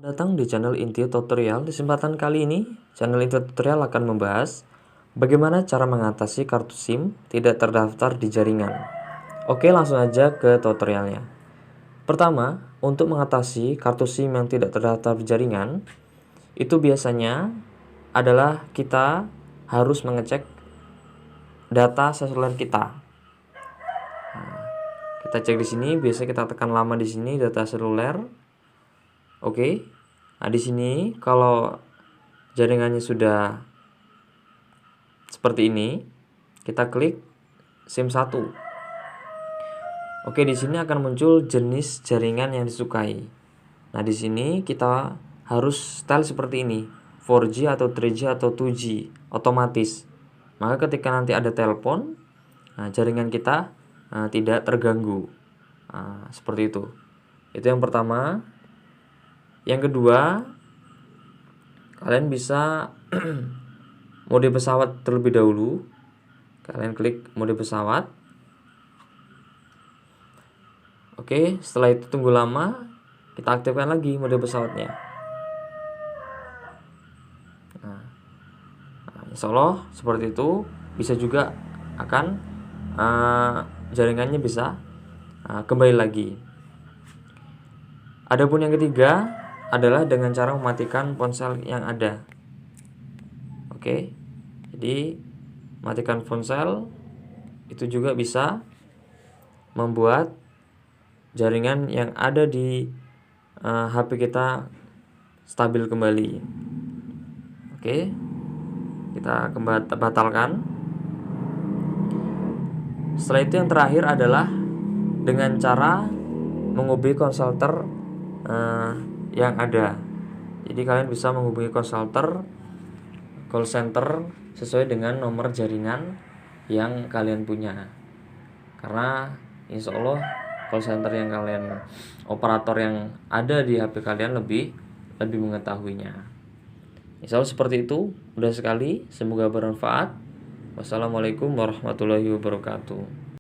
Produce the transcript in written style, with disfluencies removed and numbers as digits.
Datang di channel Intio Tutorial. Di kesempatan kali ini, channel Intio Tutorial akan membahas bagaimana cara mengatasi kartu SIM tidak terdaftar di jaringan. Oke, langsung aja ke tutorialnya. Pertama, untuk mengatasi kartu SIM yang tidak terdaftar di jaringan, itu biasanya adalah kita harus mengecek data seluler kita. Kita cek di sini, biasa kita tekan lama di sini data seluler. Oke. Nah, di sini kalau jaringannya sudah seperti ini, kita klik SIM 1. Oke, di sini akan muncul jenis jaringan yang disukai. Nah, di sini kita harus setel seperti ini, 4G atau 3G atau 2G, otomatis. Maka ketika nanti ada telepon, jaringan kita tidak terganggu. Seperti itu. Itu yang pertama. Yang kedua, kalian bisa mode pesawat terlebih dahulu. Kalian klik mode pesawat. Oke, setelah itu tunggu lama, kita aktifkan lagi mode pesawatnya. Nah, insya Allah seperti itu. Bisa juga akan jaringannya bisa kembali lagi. Adapun yang ketiga adalah dengan cara mematikan ponsel yang ada. Oke, jadi matikan ponsel itu juga bisa membuat jaringan yang ada di HP kita stabil kembali. Oke, kita batalkan. Setelah itu yang terakhir adalah dengan cara menghubungi konsulter yang ada. Jadi kalian bisa menghubungi konsulter call center sesuai dengan nomor jaringan yang kalian punya. Karena insya Allah call center yang kalian, operator yang ada di HP kalian lebih mengetahuinya. Insya Allah seperti itu. Mudah sekali, semoga bermanfaat. Wassalamualaikum warahmatullahi wabarakatuh.